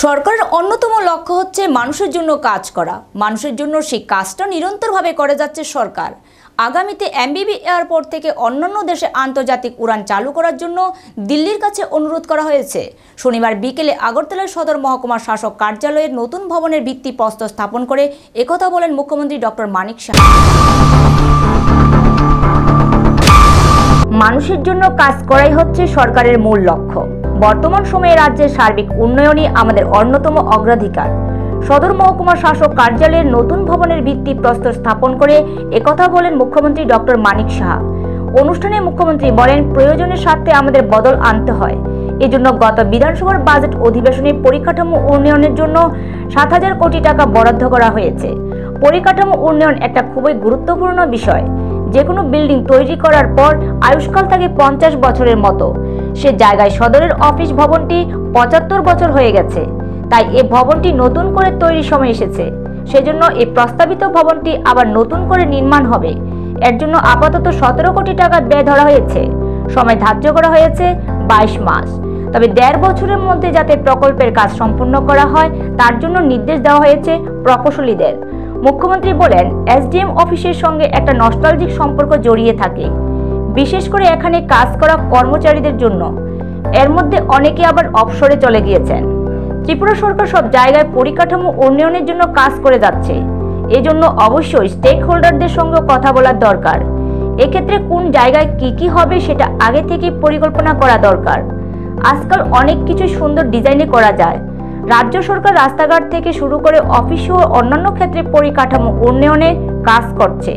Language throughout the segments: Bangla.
সরকারের অন্যতম লক্ষ্য হচ্ছে মানুষের জন্য কাজ করা। মানুষের জন্য সেই কাজটা নিরন্তরভাবে করে যাচ্ছে সরকার। আগামীতে এমবিবি এয়ারপোর্ট থেকে অন্যান্য দেশে আন্তর্জাতিক উড়ান চালু করার জন্য দিল্লির কাছে অনুরোধ করা হয়েছে। শনিবার বিকেলে আগরতলার সদর মহকুমা শাসক কার্যালয়ের নতুন ভবনের ভিত্তিপ্রস্তর স্থাপন করে একথা বলেন মুখ্যমন্ত্রী ডক্টর মানিক সাহা। মানুষের জন্য কাজ করাই হচ্ছে সরকারের মূল লক্ষ্য। বর্তমান সময়ে রাজ্যের সার্বিক উন্নয়নই আমাদের অন্যতম অগ্রাধিকার। সদর মহকুমা শাসক কার্যালয়ের নতুন ভবনের ভিত্তিপ্রস্তর স্থাপন করে একথা বলেন মুখ্যমন্ত্রী ডক্টর মানিক সাহা। অনুষ্ঠানে মুখ্যমন্ত্রী বলেন, প্রয়োজনের স্বার্থে আমাদের বদল আনতে হয়। এজন্য গত বিধানসভার বাজেট অধিবেশনে পরিকাঠামো উন্নয়নের জন্য ৭,০০০ কোটি টাকা বরাদ্দ করা হয়েছে। পরিকাঠামো উন্নয়ন একটা খুবই গুরুত্বপূর্ণ বিষয়। যে কোনো বিল্ডিং তৈরি করার পর আয়ুষ্কাল থাকে ৫০ বছরের মতো। সে জায়গায় সদরের অফিস ভবনটি ৭৫ বছর হয়ে গেছে। তাই এই ভবনটি নতুন করে তৈরির সময় এসেছে। সেজন্য এই প্রস্তাবিত ভবনটি আবার নতুন করে নির্মাণ হবে। এর জন্য আপাতত ১৭ কোটি টাকা ব্যয় ধরা হয়েছে। সময় ধার্য করা হয়েছে ২২ মাস। তবে ১.৫ বছরের মধ্যে যাতে প্রকল্পের কাজ সম্পূর্ণ করা হয় তার জন্য নির্দেশ দেওয়া হয়েছে প্রকৌশলীদের। মুখ্যমন্ত্রী বলেন, এসডিএম অফিসের সঙ্গে একটা নস্টালজিক সম্পর্ক জড়িয়ে থাকে, বিশেষ করে এখানে কাজ করা কর্মচারীদের জন্য। এর মধ্যে অনেকে আবার অবসরে চলে গিয়েছেন। ত্রিপুরা সরকার সব জায়গায় পরিকাঠামো উন্নয়নের জন্য কাজ করে যাচ্ছে। এজন্য অবশ্যই স্টেক হোল্ডারদের সঙ্গে কথা বলার দরকার। এক্ষেত্রে কোন জায়গায় কি হবে সেটা আগে থেকে পরিকল্পনা করা দরকার। আজকাল অনেক কিছু সুন্দর ডিজাইনে করা যায়। রাজ্য সরকার রাস্তাঘাট থেকে শুরু করে অফিস ও অন্যান্য ক্ষেত্রে পরিকাঠামো উন্নয়নে কাজ করছে।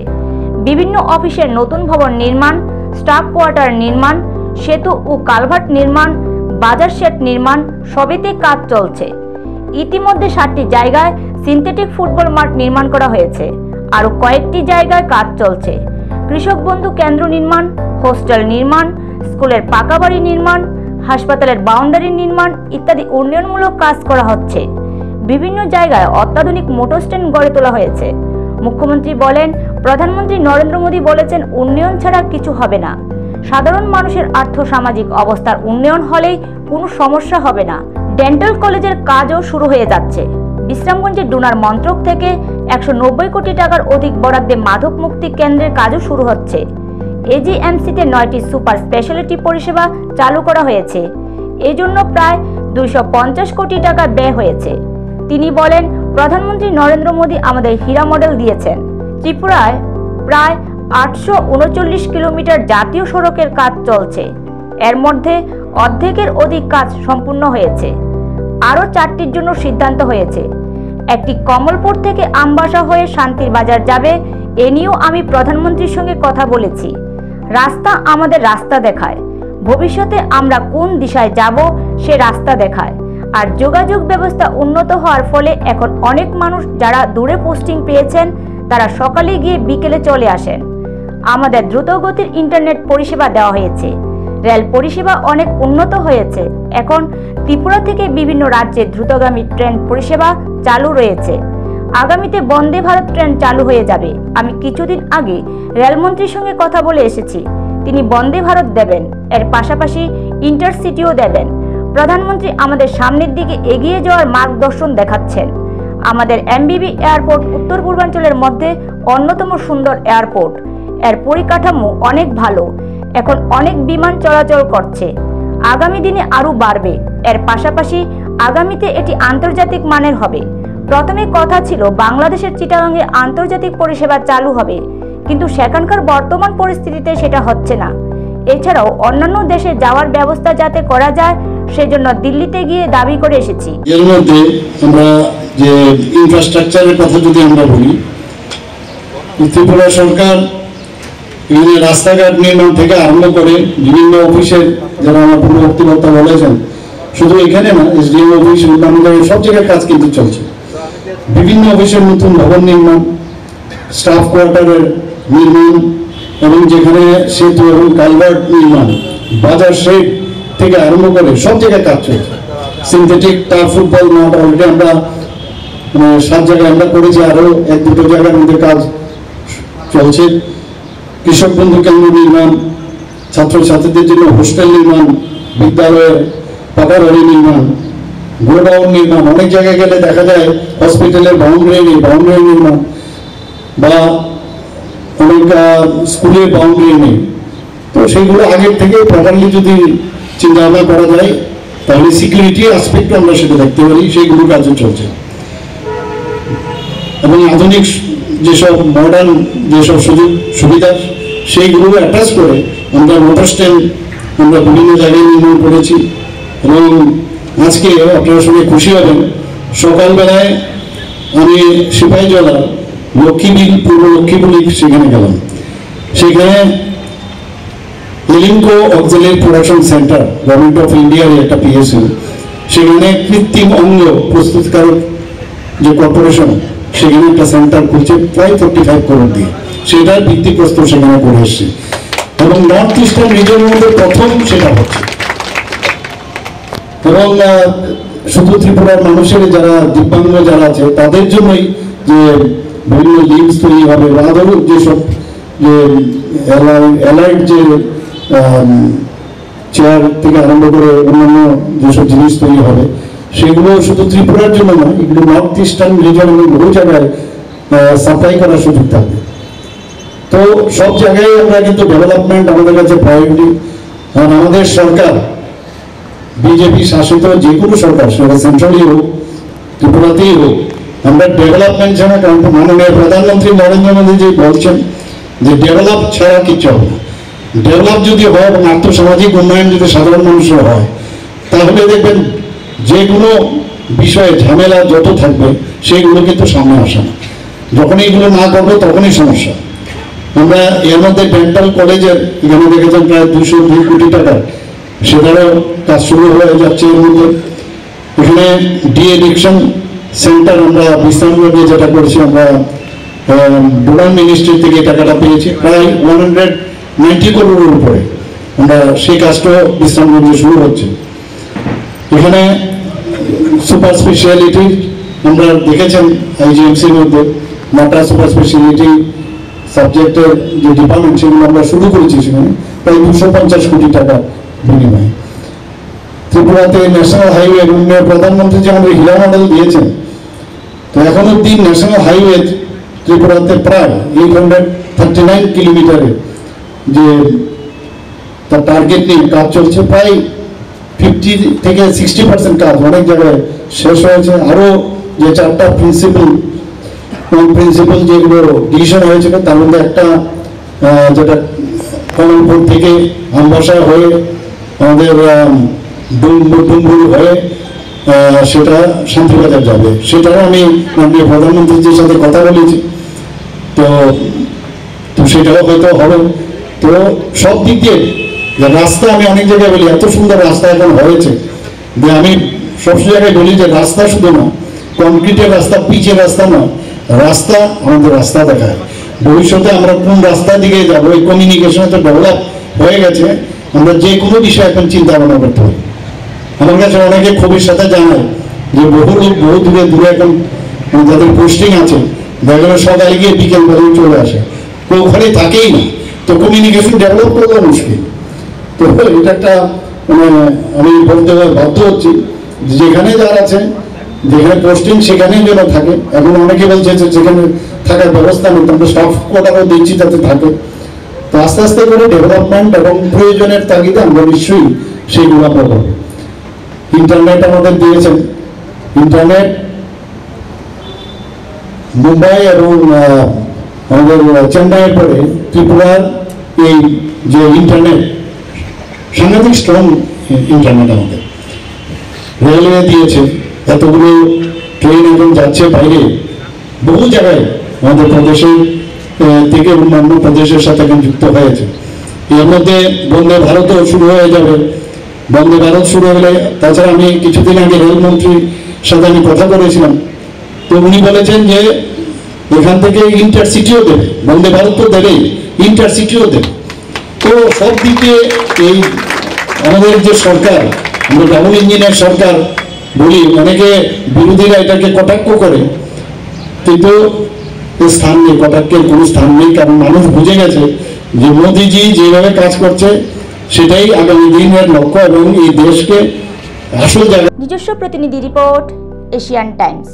বিভিন্ন অফিসের নতুন ভবন নির্মাণ, স্টাফ কোয়ার্টার নির্মাণ, সেতু ও কালভার্ট নির্মাণ, বাজার শেড নির্মাণ সবেতে কাজ চলছে। ইতিমধ্যে ৭টি জায়গায় সিনথেটিক ফুটবল মাঠ নির্মাণ করা হয়েছে। আরও কয়েকটি জায়গায় কাজ চলছে। কৃষক বন্ধু কেন্দ্র নির্মাণ, হোস্টেল নির্মাণ, স্কুলের পাকা বাড়ি নির্মাণ, হাসপাতালের বাউন্ডারি নির্মাণ ইত্যাদি উন্নয়নমূলক কাজ করা হচ্ছে। বিভিন্ন জায়গায় অত্যাধুনিক মোটর স্ট্যান্ড গড়ে তোলা হয়েছে। মুখ্যমন্ত্রী বলেন, প্রধানমন্ত্রী নরেন্দ্র মোদী বলেছেন, উন্নয়ন ছাড়া কিছু হবে না। সাধারণ মানুষের আর্থসামাজিক অবস্থার উন্নয়ন হলেই কোনো সমস্যা হবে না। ডেন্টাল কলেজের কাজও শুরু হয়ে যাচ্ছে। বিশ্রামগঞ্জের ডোনার মন্ত্রক থেকে ১৯০ কোটি টাকার অধিক বরাদ্দে মাদক মুক্তি কেন্দ্রের কাজও শুরু হচ্ছে। এজিএমসিতে ৯টি সুপার স্পেশালিটি পরিষেবা চালু করা হয়েছে। এই জন্য প্রায় ২৫০ কোটি টাকা ব্যয় হয়েছে। তিনি বলেন, প্রধানমন্ত্রী নরেন্দ্র মোদী আমাদের হীরা মডেল দিয়েছেন। ত্রিপুরায় প্রায় ৮৩৯ কিলোমিটার জাতীয় সড়কের কাজ চলছে। এর মধ্যে অর্ধেকের অধিক কাজ সম্পূর্ণ হয়েছে। আরও ৪টির জন্য সিদ্ধান্ত হয়েছে। একটি কমলপুর থেকে আমবাসা হয়ে শান্তির বাজার যাবে। এ নিয়েও আমি প্রধানমন্ত্রীর সঙ্গে কথা বলেছি। রাস্তা আমাদের রাস্তা দেখায়। ভবিষ্যতে আমরা কোন দিশায় যাব সে রাস্তা দেখায়। আর যোগাযোগ ব্যবস্থা উন্নত হওয়ার ফলে এখন অনেক মানুষ যারা দূরে পোস্টিং পেয়েছেন তারা সকালে গিয়ে বিকেলে চলে আসেন। আমাদের দ্রুতগতির ইন্টারনেট পরিষেবা দেওয়া হয়েছে। রেল পরিষেবা অনেক উন্নত হয়েছে। এখন ত্রিপুরা থেকে বিভিন্ন রাজ্যে দ্রুতগামী ট্রেন পরিষেবা চালু রয়েছে। আগামীতে বন্দে ভারত ট্রেন চালু হয়ে যাবে। আমি কিছুদিন আগে রেলমন্ত্রীর সঙ্গে কথা বলে এসেছি। তিনি বন্দে ভারত দেবেন, এর পাশাপাশি ইন্টারসিটিও দেবেন। প্রধানমন্ত্রী আমাদের সামনের দিকে এগিয়ে যাওয়ার মার্গদর্শন দেখাচ্ছেন। আমাদের এমবিবি এয়ারপোর্ট উত্তর পূর্বাঞ্চলের মধ্যে অন্যতম সুন্দর এয়ারপোর্ট। এর পরিকাঠামো অনেক ভালো। এখন অনেক বিমান চলাচল করছে। আগামী দিনে আরও বাড়বে। এর পাশাপাশি আগামীতে এটি আন্তর্জাতিক মানের হবে। প্রথমে কথা ছিল বাংলাদেশের চিটাগাংয়ে আন্তর্জাতিক পরিষেবা চালু হবে, কিন্তু সেখানকার বর্তমান পরিস্থিতিতে সেটা হচ্ছে না। এছাড়াও অন্যান্য দেশে যাওয়ার ব্যবস্থা যাতে করা যায় সেজন্য দিল্লিতে গিয়ে দাবি করে এসেছি। এর মধ্যে আমরা যে ইনফ্রাস্ট্রাকচারের কথা যদি আমরা বলি, ত্রিপুরা সরকার বিভিন্ন রাস্তাঘাট নির্মাণ থেকে আরম্ভ করে বিভিন্ন অফিসের, যারা আমার পূর্ববর্তী বক্তা বলেছেন, শুধু এখানে না, এসডিএম অফিস সব জায়গায় কাজ কিন্তু চলছে। বিভিন্ন অফিসের নতুন ভবন নির্মাণ, স্টাফ কোয়ার্টারের নির্মাণ এবং যেখানে সেতু এবং কালভার্ট নির্মাণ, বাজার শেড থেকে আরম্ভ করে সব জায়গায় কাজ চলছে। সিনথেটিক টার্ফ ফুটবল মাঠ অলরেডি আমরা ৭ জায়গায় আমরা করেছি, আরও ১-২টো জায়গার মধ্যে কাজ চলছে। কৃষক বন্ধু কেন্দ্র নির্মাণ, ছাত্রছাত্রীদের জন্য হোস্টেল নির্মাণ, বিদ্যালয়ের পাকা বাড়ি নির্মাণ, গোডাউন নির্মাণ, অনেক জায়গায় গেলে দেখা যায় হসপিটালের বাউন্ডারি নির্মাণ বা অনেক স্কুলের বাউন্ডারি নেই। তো সেইগুলো আগের থেকে প্রপারলি যদি চিন্তা ভাবনা করা যায় তাহলে সিকিউরিটি অ্যাসপেক্ট আমরা সেটা দেখতে পারি, সেইগুলো কাজে চলছে। এবং আধুনিক যেসব মডার্ন যেসব সুযোগ সুবিধা সেইগুলো অ্যাটাচ করে আমরা মোটর স্ট্যান্ড আমরা বিভিন্ন জায়গায় নির্মাণ করেছি। এবং আজকে আপনারা সঙ্গে খুশি হবেন, সকালবেলায় আমি সিপাহীজলা লক্ষ্মীবিল পূর্ব লক্ষ্মীপুলি সেখানে গেলাম। সেখানে ALIMCO auxiliary production centre government of ইন্ডিয়ার একটা পিএসইউ, সেখানে কৃত্রিম অঙ্গ প্রস্তুতকারক যে কর্পোরেশন সেখানে একটা সেন্টার খুলছে প্রায় 45 করোড় দিয়ে, সেটার ভিত্তিপ্রস্তর সেখানে করে এসছে। এবং নর্থ ইস্টার্ন রিজনের মধ্যে প্রথম সেটা হচ্ছে। এবং শুধু ত্রিপুরার মানুষের যারা দিব্যাঙ্গ যারা আছে তাদের জন্যই যে বিভিন্ন লিঙ্কস তৈরি হবে বা আরও যেসব যে অ্যালাইড যে চেয়ার থেকে আরম্ভ করে অন্যান্য যেসব জিনিস তৈরি হবে সেগুলো শুধু ত্রিপুরার জন্য নয়, এগুলো নর্থ ইস্টার্ন রিজন এবং বহু জায়গায় সাপ্লাই করার সুযোগ থাকবে। তো সব জায়গায় আমরা কিন্তু ডেভেলপমেন্ট আমাদের কাছে প্রায়োরিটি। কারণ আমাদের সরকার বিজেপি শাসিত যে কোনো সরকার, সেটা সেন্ট্রালি হোক ত্রিপুরাতেই হোক, আমরা ডেভেলপমেন্ট ছাড়া, কারণ মাননীয় প্রধানমন্ত্রী নরেন্দ্র মোদীজি বলছেন যে ডেভেলপ ছাড়া কিছু হবে না। ডেভেলপ যদি হয় এবং আর্থসামাজিক উন্নয়ন যদি সাধারণ মানুষের হয় তাহলে দেখবেন যে কোনো বিষয়ে ঝামেলা যত থাকবে সেইগুলো কিন্তু সামনে আসে না। যখন এইগুলো না করবো তখনই সমস্যা। আমরা এর মধ্যে ডেন্টাল কলেজের এখানে দেখেছেন প্রায় 202 কোটি টাকা, সেটারও কাজ শুরু হয়ে যাচ্ছে এর মধ্যে। এখানে ডি-এডিকশন সেন্টার আমরা বিশ্রামগঞ্জে যেটা করছি, আমরা ডোনার মিনিস্ট্রি থেকে টাকাটা পেয়েছি প্রায় 190 করোড়ের উপরে, আমরা সেই কাজটাও বিশ্রামগঞ্জে শুরু হচ্ছে। এখানে সুপার স্পেশালিটি আমরা দেখেছেন আইজিএমসির মধ্যে নটা সুপার স্পেশালিটি সাবজেক্টের যে ডিপার্টমেন্ট সেগুলো আমরা শুরু করেছি, সেখানে প্রায় 250 কোটি টাকা বিনিময়ে। ত্রিপুরাতে ন্যাশনাল হাইওয়ে প্রধানমন্ত্রী যে আমাদের হীরা মডেল দিয়েছেন, তো এখন অব্দি ন্যাশনাল হাইওয়ে ত্রিপুরাতে প্রায় 839 কিলোমিটারে যে তার টার্গেট নিয়ে কাজ চলছে, প্রায় 50 থেকে 60% কাজ অনেক জায়গায় শেষ হয়েছে। আরও যে 4টা প্রিন্সিপাল যেগুলো ডিসিশন হয়েছিল তার মধ্যে একটা যেটা কমলপুর থেকে আমবাসা হয়ে আমাদের ডুমবুরি হয়ে সেটা শান্তিবাজার যাবে, সেটাও আমি মাননীয় প্রধানমন্ত্রীজির সাথে কথা বলেছি। তো সেটাও হয়তো হবে। তো সব দিক দিয়ে রাস্তা, আমি অনেক জায়গায় বলি এত সুন্দর রাস্তা এখন হয়েছে যে আমি সব জায়গায় বলি যে রাস্তা শুধু না কংক্রিটের রাস্তা, পিচের রাস্তা না, রাস্তা আমাদের রাস্তা দেখায়। ভবিষ্যতে আমরা কোন রাস্তা দিকে যাবো, এই কমিউনিকেশন তো ডেভেলপ হয়ে গেছে, আমরা যে কোনো বিষয়ে এখন চিন্তা ভাবনা করতে হবে। আমার কাছে অনেকে ক্ষোভের সাথে জানায় যে বহু লোক বহু দূরে এখন যাদের পোস্টিং আছে দেখা গেল সকালে গিয়ে বিকেল বেলায় চলে আসে, তো ওখানে থাকেই না, তো কমিউনিকেশন ডেভেলপ করবো মুশকিল। তো এটা একটা আমি বলতে বাধ্য হচ্ছি, যেখানে যারা আছে যেখানে পোস্টিং সেখানেই যেন থাকে। এখন অনেকে বলছে যে যেখানে থাকার ব্যবস্থা নেই, আমরা স্টাফ কোয়ার্টারও দিচ্ছি যাতে থাকে। তো আস্তে আস্তে করে ডেভেলপমেন্ট এবং প্রয়োজনের তাগিদে আমরা নিশ্চয়ই সেইগুলো পাবো। ইন্টারনেট আমাদের দিয়েছেন, ইন্টারনেট মুম্বাই এবং আমাদের চেন্নাইয়ের পরে ত্রিপুরার এই যে ইন্টারনেট সাংঘাতিক স্ট্রং ইন্টারনেট আমাদের রেলওয়ে দিয়েছে, এতগুলো ট্রেন এখন যাচ্ছে বাইরে বহু জায়গায় আমাদের প্রদেশের থেকে অন্যান্য প্রদেশের সাথে এখন যুক্ত হয়েছে। এর মধ্যে বন্দে ভারতও শুরু হয়ে যাবে। বন্দে ভারত শুরু হলে, তাছাড়া আমি কিছুদিন আগে রেলমন্ত্রীর সাথে আমি কথা বলেছিলাম, তো উনি বলেছেন যে এখান থেকে ইন্টারসিটিও দেবে, বন্দে ভারত তো দেবেই, ইন্টারসিটিও দেবে। তো সব দিকে এই আমাদের যে সরকার, আমরা ডাবল ইঞ্জিনের সরকার বলি, অনেকে বিরোধীরা এটাকে কটাক্ষ করে, কিন্তু স্থান নেই, কটাক্ষের কোনো স্থান নেই। কারণ মানুষ বুঝে গেছে যে মোদিজি যেভাবে কাজ করছে সেটাই আগামী দিনের লক্ষ্য এবং এই দেশকে আসল জায়গা। নিজস্ব প্রতিনিধি রিপোর্ট, এশিয়ান টাইমস।